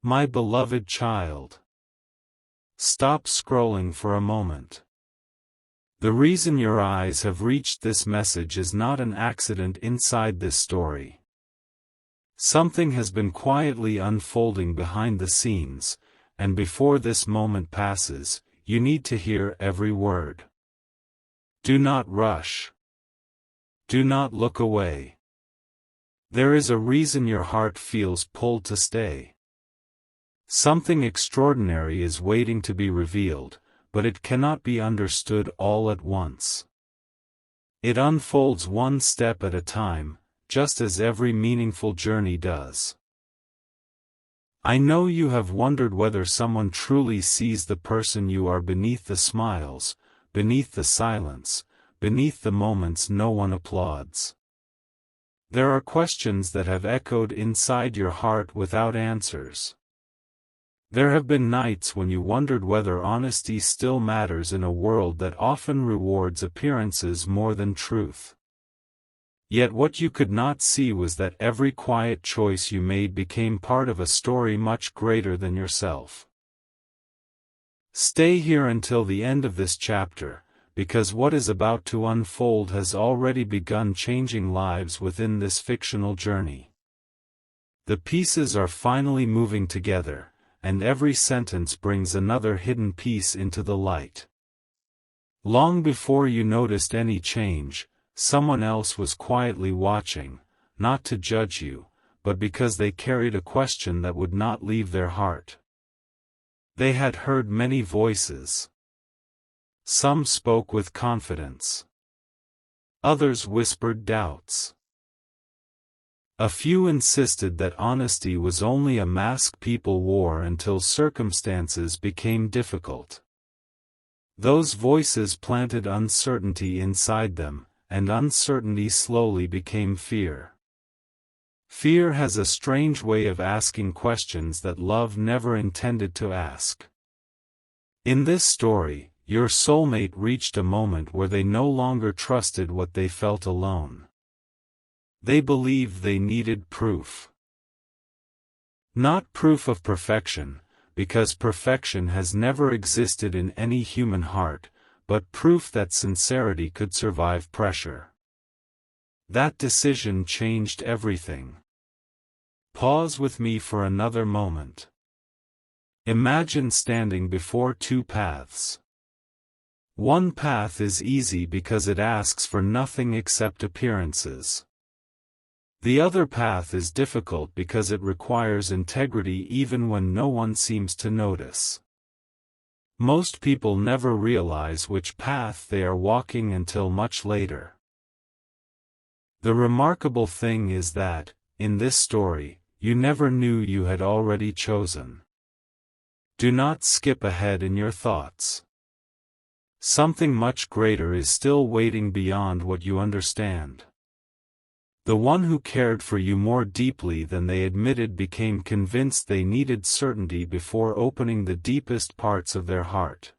My beloved child. Stop scrolling for a moment. The reason your eyes have reached this message is not an accident inside this story. Something has been quietly unfolding behind the scenes, and before this moment passes, you need to hear every word. Do not rush. Do not look away. There is a reason your heart feels pulled to stay. Something extraordinary is waiting to be revealed, but it cannot be understood all at once. It unfolds one step at a time, just as every meaningful journey does. I know you have wondered whether someone truly sees the person you are beneath the smiles, beneath the silence, beneath the moments no one applauds. There are questions that have echoed inside your heart without answers. There have been nights when you wondered whether honesty still matters in a world that often rewards appearances more than truth. Yet what you could not see was that every quiet choice you made became part of a story much greater than yourself. Stay here until the end of this chapter, because what is about to unfold has already begun changing lives within this fictional journey. The pieces are finally moving together, and every sentence brings another hidden piece into the light. Long before you noticed any change, someone else was quietly watching, not to judge you, but because they carried a question that would not leave their heart. They had heard many voices. Some spoke with confidence. Others whispered doubts. A few insisted that honesty was only a mask people wore until circumstances became difficult. Those voices planted uncertainty inside them, and uncertainty slowly became fear. Fear has a strange way of asking questions that love never intended to ask. In this story, your soulmate reached a moment where they no longer trusted what they felt alone. They believed they needed proof. Not proof of perfection, because perfection has never existed in any human heart, but proof that sincerity could survive pressure. That decision changed everything. Pause with me for another moment. Imagine standing before two paths. One path is easy because it asks for nothing except appearances. The other path is difficult because it requires integrity even when no one seems to notice. Most people never realize which path they are walking until much later. The remarkable thing is that, in this story, you never knew you had already chosen. Do not skip ahead in your thoughts. Something much greater is still waiting beyond what you understand. The one who cared for you more deeply than they admitted became convinced they needed certainty before opening the deepest parts of their heart.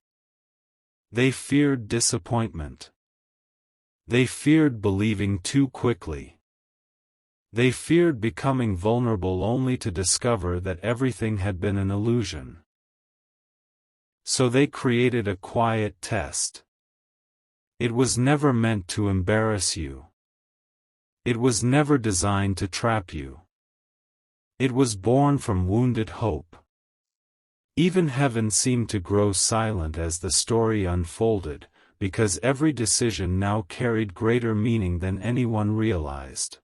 They feared disappointment. They feared believing too quickly. They feared becoming vulnerable only to discover that everything had been an illusion. So they created a quiet test. It was never meant to embarrass you. It was never designed to trap you. It was born from wounded hope. Even heaven seemed to grow silent as the story unfolded, because every decision now carried greater meaning than anyone realized.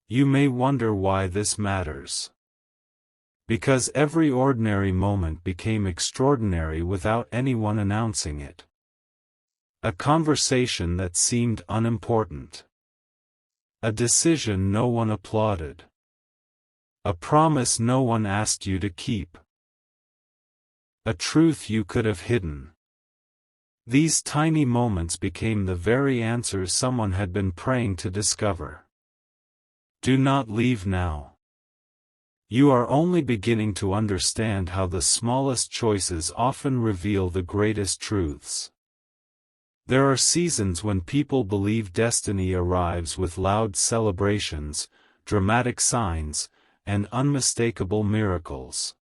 You may wonder why this matters. Because every ordinary moment became extraordinary without anyone announcing it. A conversation that seemed unimportant. A decision no one applauded. A promise no one asked you to keep. A truth you could have hidden. These tiny moments became the very answers someone had been praying to discover. Do not leave now. You are only beginning to understand how the smallest choices often reveal the greatest truths. There are seasons when people believe destiny arrives with loud celebrations, dramatic signs, and unmistakable miracles.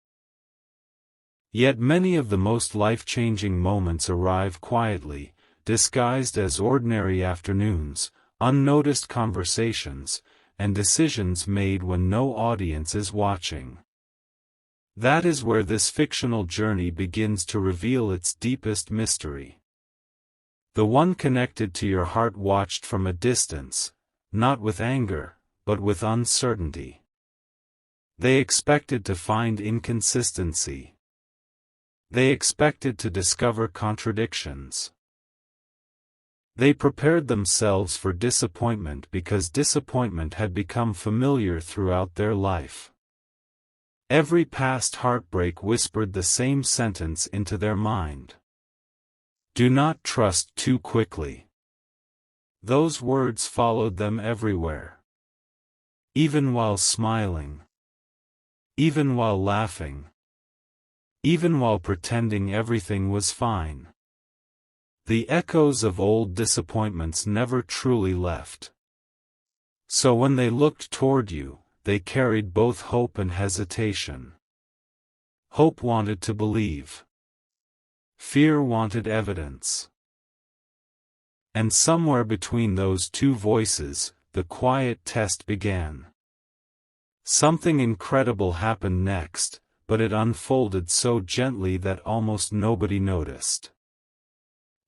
Yet many of the most life-changing moments arrive quietly, disguised as ordinary afternoons, unnoticed conversations, and decisions made when no audience is watching. That is where this fictional journey begins to reveal its deepest mystery. The one connected to your heart watched from a distance, not with anger, but with uncertainty. They expected to find inconsistency. They expected to discover contradictions. They prepared themselves for disappointment because disappointment had become familiar throughout their life. Every past heartbreak whispered the same sentence into their mind. Do not trust too quickly. Those words followed them everywhere. Even while smiling. Even while laughing. Even while pretending everything was fine. The echoes of old disappointments never truly left. So when they looked toward you, they carried both hope and hesitation. Hope wanted to believe. Fear wanted evidence. And somewhere between those two voices, the quiet test began. Something incredible happened next, but it unfolded so gently that almost nobody noticed.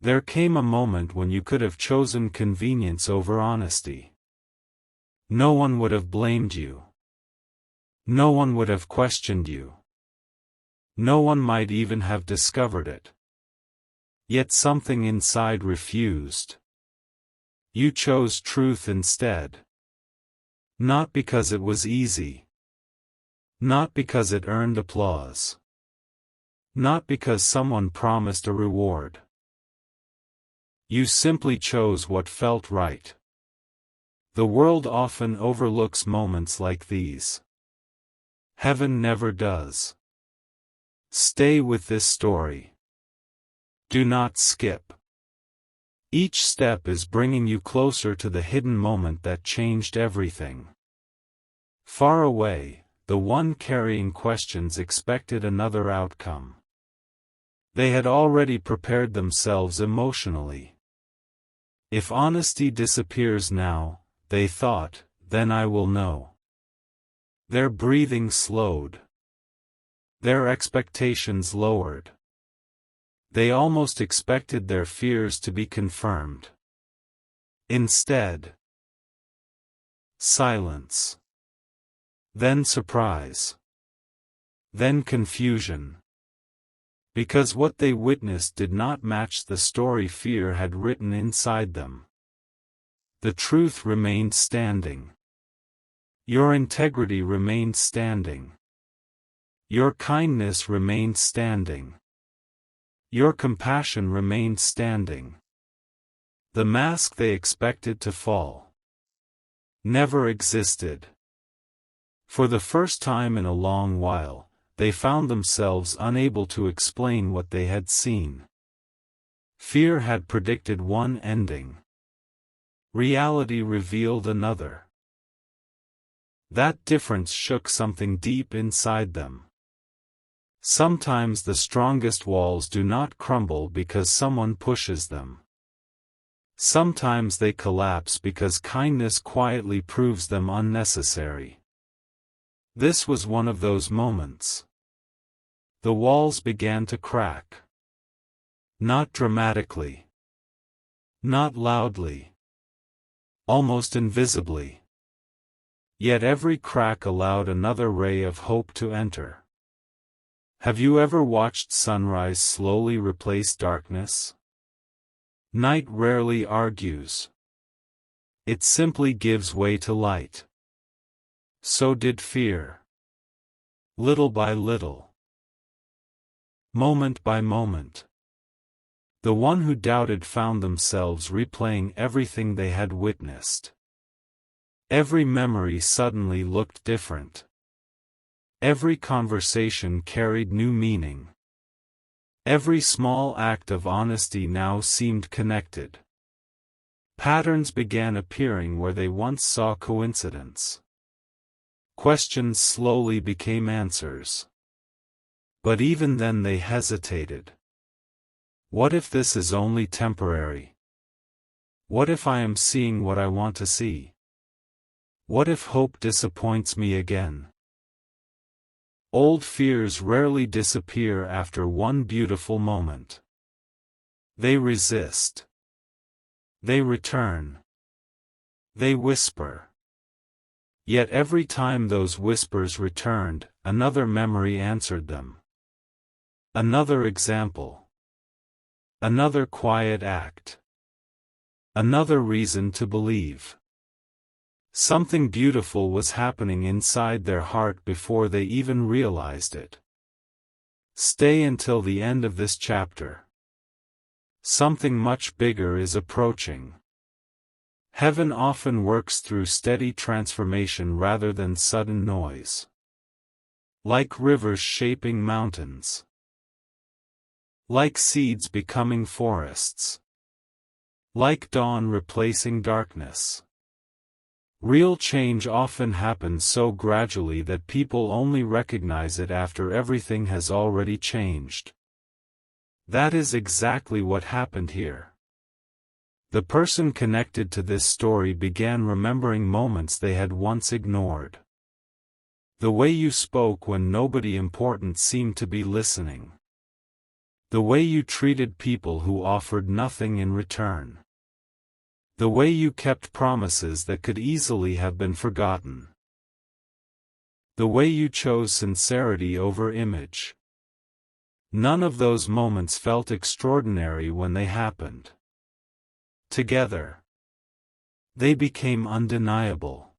There came a moment when you could have chosen convenience over honesty. No one would have blamed you. No one would have questioned you. No one might even have discovered it. Yet something inside refused. You chose truth instead. Not because it was easy. Not because it earned applause. Not because someone promised a reward. You simply chose what felt right. The world often overlooks moments like these. Heaven never does. Stay with this story. Do not skip. Each step is bringing you closer to the hidden moment that changed everything. Far away, the one carrying questions expected another outcome. They had already prepared themselves emotionally. If honesty disappears now, they thought, then I will know. Their breathing slowed. Their expectations lowered. They almost expected their fears to be confirmed. Instead, silence. Then surprise. Then confusion. Because what they witnessed did not match the story fear had written inside them. The truth remained standing. Your integrity remained standing. Your kindness remained standing. Your compassion remained standing. The mask they expected to fall never existed. For the first time in a long while, they found themselves unable to explain what they had seen. Fear had predicted one ending. Reality revealed another. That difference shook something deep inside them. Sometimes the strongest walls do not crumble because someone pushes them. Sometimes they collapse because kindness quietly proves them unnecessary. This was one of those moments. The walls began to crack. Not dramatically. Not loudly. Almost invisibly. Yet every crack allowed another ray of hope to enter. Have you ever watched sunrise slowly replace darkness? Night rarely argues. It simply gives way to light. So did fear. Little by little. Moment by moment. The one who doubted found themselves replaying everything they had witnessed. Every memory suddenly looked different. Every conversation carried new meaning. Every small act of honesty now seemed connected. Patterns began appearing where they once saw coincidence. Questions slowly became answers. But even then they hesitated. What if this is only temporary? What if I am seeing what I want to see? What if hope disappoints me again? Old fears rarely disappear after one beautiful moment. They resist. They return. They whisper. Yet every time those whispers returned, another memory answered them. Another example. Another quiet act. Another reason to believe. Something beautiful was happening inside their heart before they even realized it. Stay until the end of this chapter. Something much bigger is approaching. Heaven often works through steady transformation rather than sudden noise. Like rivers shaping mountains. Like seeds becoming forests. Like dawn replacing darkness. Real change often happens so gradually that people only recognize it after everything has already changed. That is exactly what happened here. The person connected to this story began remembering moments they had once ignored. The way you spoke when nobody important seemed to be listening. The way you treated people who offered nothing in return. The way you kept promises that could easily have been forgotten. The way you chose sincerity over image. None of those moments felt extraordinary when they happened. Together, they became undeniable.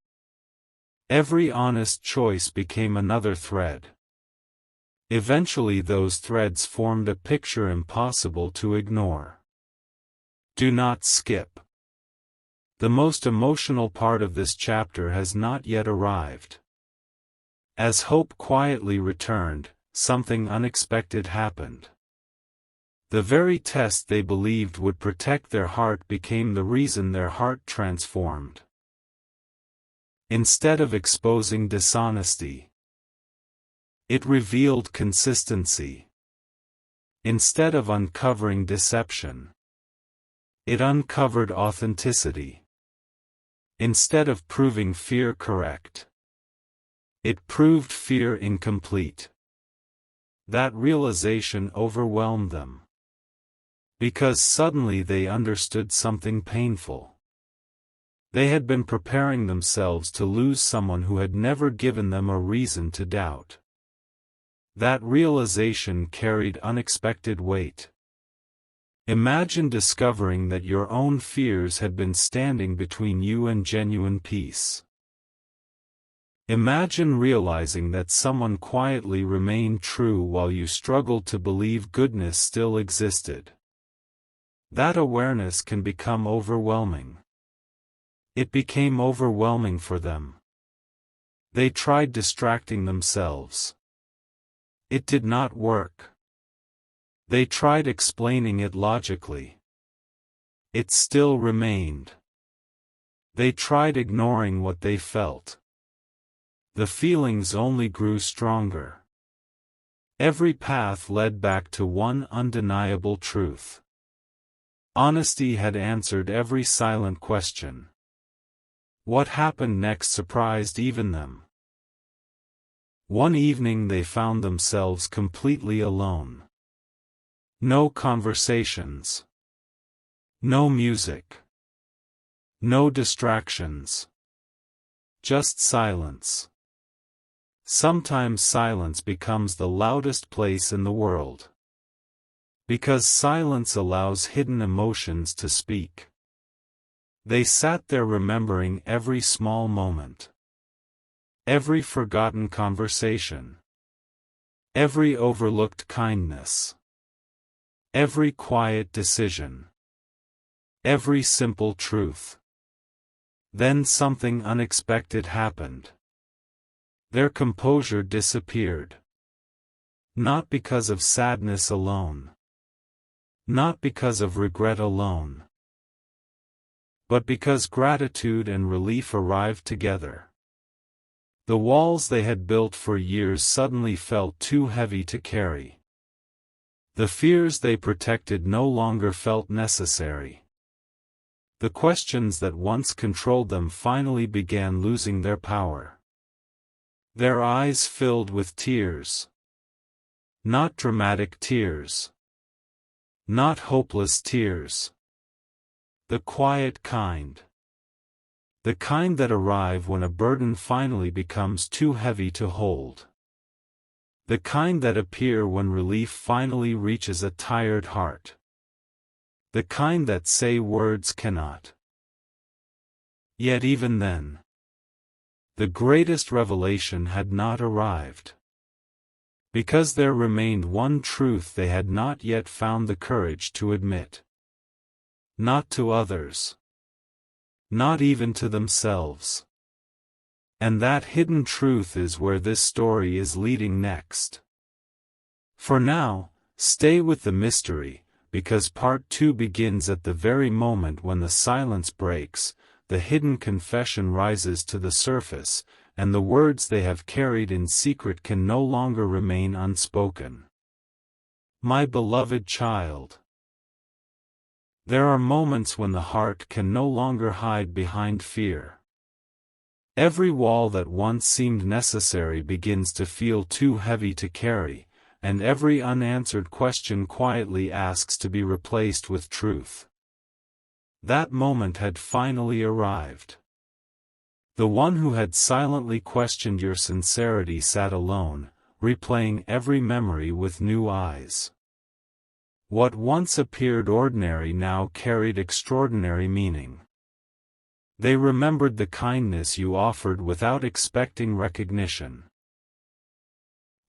Every honest choice became another thread. Eventually those threads formed a picture impossible to ignore. Do not skip. The most emotional part of this chapter has not yet arrived. As hope quietly returned, something unexpected happened. The very test they believed would protect their heart became the reason their heart transformed. Instead of exposing dishonesty, it revealed consistency. Instead of uncovering deception, it uncovered authenticity. Instead of proving fear correct, it proved fear incomplete. That realization overwhelmed them. Because suddenly they understood something painful. They had been preparing themselves to lose someone who had never given them a reason to doubt. That realization carried unexpected weight. Imagine discovering that your own fears had been standing between you and genuine peace. Imagine realizing that someone quietly remained true while you struggled to believe goodness still existed. That awareness can become overwhelming. It became overwhelming for them. They tried distracting themselves. It did not work. They tried explaining it logically. It still remained. They tried ignoring what they felt. The feelings only grew stronger. Every path led back to one undeniable truth. Honesty had answered every silent question. What happened next surprised even them. One evening they found themselves completely alone. No conversations. No music. No distractions. Just silence. Sometimes silence becomes the loudest place in the world. Because silence allows hidden emotions to speak. They sat there remembering every small moment. Every forgotten conversation. Every overlooked kindness. Every quiet decision. Every simple truth. Then something unexpected happened. Their composure disappeared. Not because of sadness alone. Not because of regret alone. But because gratitude and relief arrived together. The walls they had built for years suddenly felt too heavy to carry. The fears they protected no longer felt necessary. The questions that once controlled them finally began losing their power. Their eyes filled with tears. Not dramatic tears. Not hopeless tears. The quiet kind. The kind that arrive when a burden finally becomes too heavy to hold. The kind that appear when relief finally reaches a tired heart. The kind that say words cannot. Yet even then, the greatest revelation had not arrived. Because there remained one truth they had not yet found the courage to admit. Not to others. Not even to themselves. And that hidden truth is where this story is leading next. For now, stay with the mystery, because part 2 begins at the very moment when the silence breaks, the hidden confession rises to the surface, and the words they have carried in secret can no longer remain unspoken. My beloved child. There are moments when the heart can no longer hide behind fear. Every wall that once seemed necessary begins to feel too heavy to carry, and every unanswered question quietly asks to be replaced with truth. That moment had finally arrived. The one who had silently questioned your sincerity sat alone, replaying every memory with new eyes. What once appeared ordinary now carried extraordinary meaning. They remembered the kindness you offered without expecting recognition.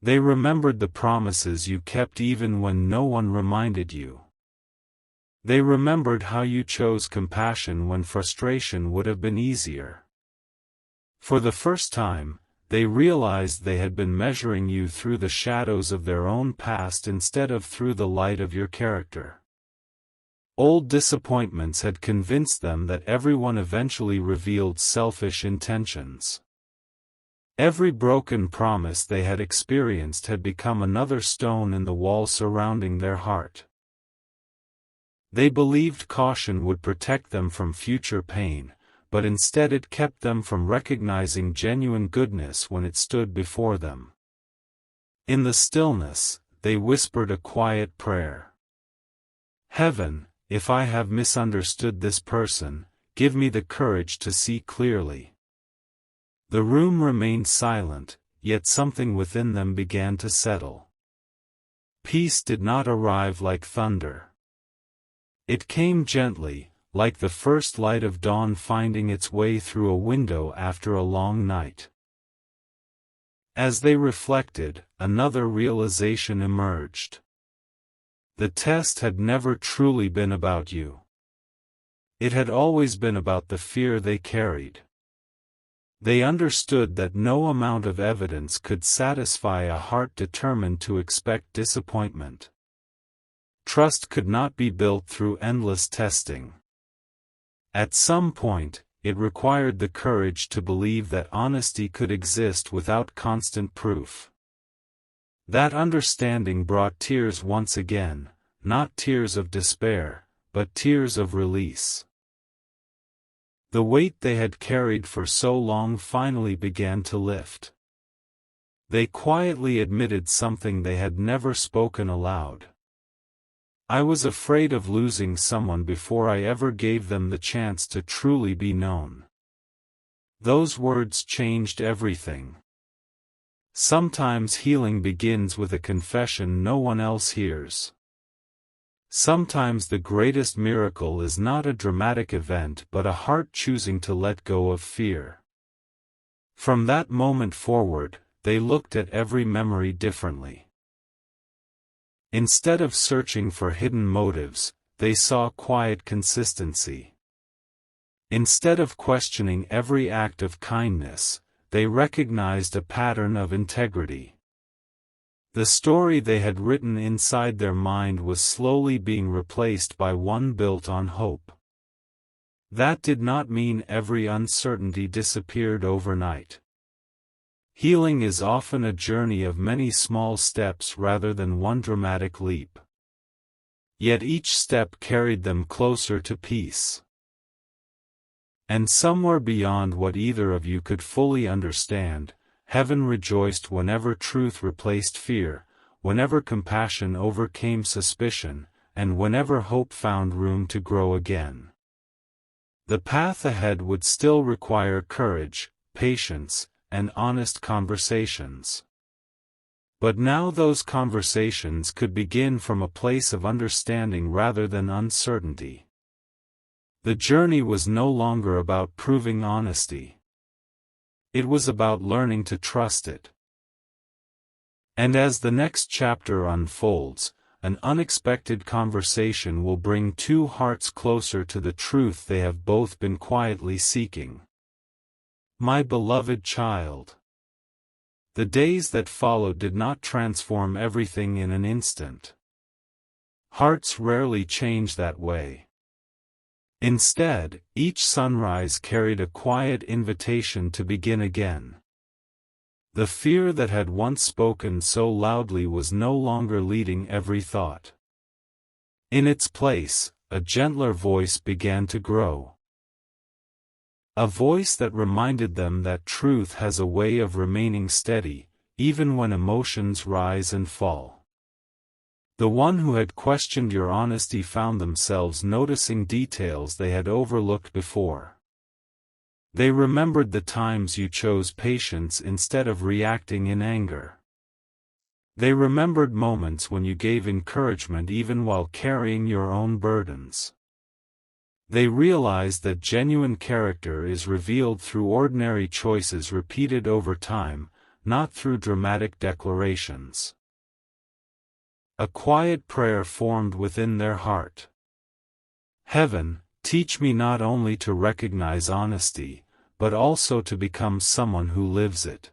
They remembered the promises you kept even when no one reminded you. They remembered how you chose compassion when frustration would have been easier. For the first time, they realized they had been measuring you through the shadows of their own past instead of through the light of your character. Old disappointments had convinced them that everyone eventually revealed selfish intentions. Every broken promise they had experienced had become another stone in the wall surrounding their heart. They believed caution would protect them from future pain, but instead it kept them from recognizing genuine goodness when it stood before them. In the stillness, they whispered a quiet prayer. Heaven, if I have misunderstood this person, give me the courage to see clearly. The room remained silent, yet something within them began to settle. Peace did not arrive like thunder. It came gently, like the first light of dawn finding its way through a window after a long night. As they reflected, another realization emerged. The test had never truly been about you. It had always been about the fear they carried. They understood that no amount of evidence could satisfy a heart determined to expect disappointment. Trust could not be built through endless testing. At some point, it required the courage to believe that honesty could exist without constant proof. That understanding brought tears once again, not tears of despair, but tears of release. The weight they had carried for so long finally began to lift. They quietly admitted something they had never spoken aloud. I was afraid of losing someone before I ever gave them the chance to truly be known. Those words changed everything. Sometimes healing begins with a confession no one else hears. Sometimes the greatest miracle is not a dramatic event but a heart choosing to let go of fear. From that moment forward, they looked at every memory differently. Instead of searching for hidden motives, they saw quiet consistency. Instead of questioning every act of kindness, they recognized a pattern of integrity. The story they had written inside their mind was slowly being replaced by one built on hope. That did not mean every uncertainty disappeared overnight. Healing is often a journey of many small steps rather than one dramatic leap. Yet each step carried them closer to peace. And somewhere beyond what either of you could fully understand, heaven rejoiced whenever truth replaced fear, whenever compassion overcame suspicion, and whenever hope found room to grow again. The path ahead would still require courage, patience, and honest conversations. But now those conversations could begin from a place of understanding rather than uncertainty. The journey was no longer about proving honesty. It was about learning to trust it. And as the next chapter unfolds, an unexpected conversation will bring two hearts closer to the truth they have both been quietly seeking. My beloved child. The days that followed did not transform everything in an instant. Hearts rarely change that way. Instead, each sunrise carried a quiet invitation to begin again. The fear that had once spoken so loudly was no longer leading every thought. In its place, a gentler voice began to grow. A voice that reminded them that truth has a way of remaining steady, even when emotions rise and fall. The one who had questioned your honesty found themselves noticing details they had overlooked before. They remembered the times you chose patience instead of reacting in anger. They remembered moments when you gave encouragement even while carrying your own burdens. They realized that genuine character is revealed through ordinary choices repeated over time, not through dramatic declarations. A quiet prayer formed within their heart. Heaven, teach me not only to recognize honesty, but also to become someone who lives it.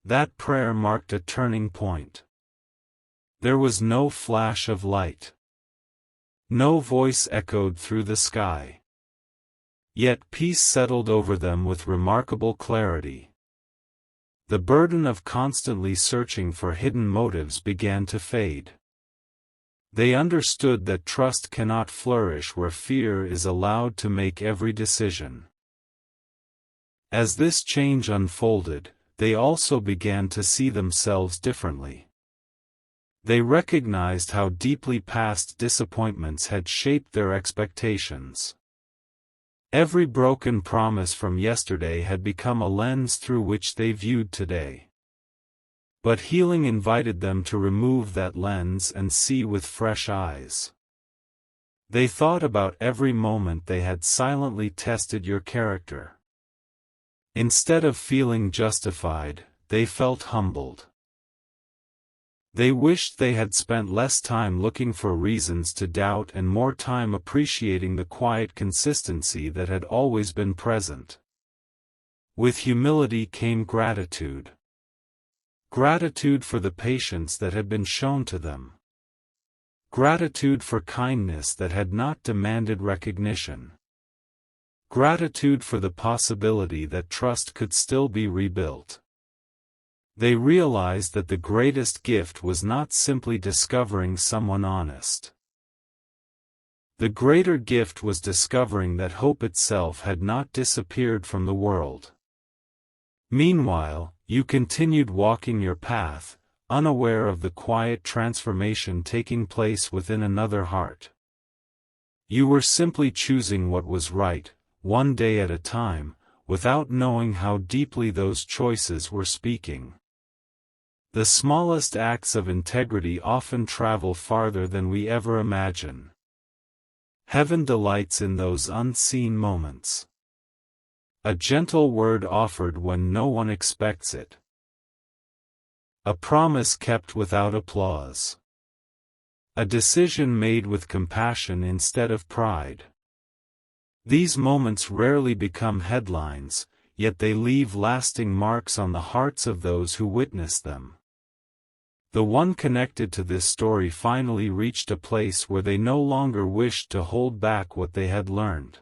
That prayer marked a turning point. There was no flash of light. No voice echoed through the sky. Yet peace settled over them with remarkable clarity. The burden of constantly searching for hidden motives began to fade. They understood that trust cannot flourish where fear is allowed to make every decision. As this change unfolded, they also began to see themselves differently. They recognized how deeply past disappointments had shaped their expectations. Every broken promise from yesterday had become a lens through which they viewed today. But healing invited them to remove that lens and see with fresh eyes. They thought about every moment they had silently tested your character. Instead of feeling justified, they felt humbled. They wished they had spent less time looking for reasons to doubt and more time appreciating the quiet consistency that had always been present. With humility came gratitude. Gratitude for the patience that had been shown to them. Gratitude for kindness that had not demanded recognition. Gratitude for the possibility that trust could still be rebuilt. They realized that the greatest gift was not simply discovering someone honest. The greater gift was discovering that hope itself had not disappeared from the world. Meanwhile, you continued walking your path, unaware of the quiet transformation taking place within another heart. You were simply choosing what was right, one day at a time, without knowing how deeply those choices were speaking. The smallest acts of integrity often travel farther than we ever imagine. Heaven delights in those unseen moments. A gentle word offered when no one expects it. A promise kept without applause. A decision made with compassion instead of pride. These moments rarely become headlines, yet they leave lasting marks on the hearts of those who witness them. The one connected to this story finally reached a place where they no longer wished to hold back what they had learned.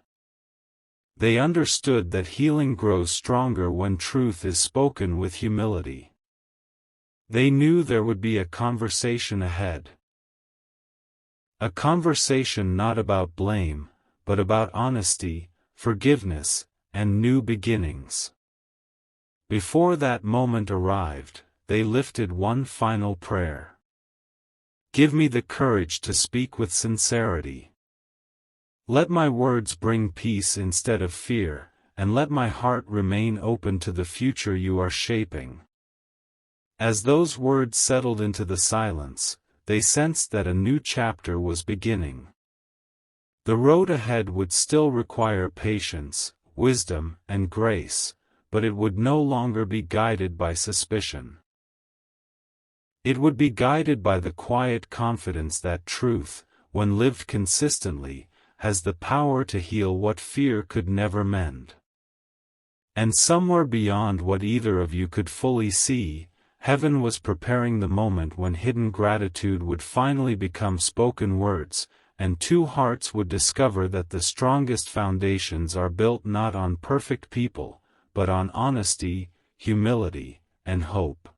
They understood that healing grows stronger when truth is spoken with humility. They knew there would be a conversation ahead. A conversation not about blame, but about honesty, forgiveness, and new beginnings. Before that moment arrived, they lifted one final prayer. Give me the courage to speak with sincerity. Let my words bring peace instead of fear, and let my heart remain open to the future you are shaping. As those words settled into the silence, they sensed that a new chapter was beginning. The road ahead would still require patience, wisdom, and grace, but it would no longer be guided by suspicion. It would be guided by the quiet confidence that truth, when lived consistently, has the power to heal what fear could never mend. And somewhere beyond what either of you could fully see, heaven was preparing the moment when hidden gratitude would finally become spoken words, and two hearts would discover that the strongest foundations are built not on perfect people, but on honesty, humility, and hope.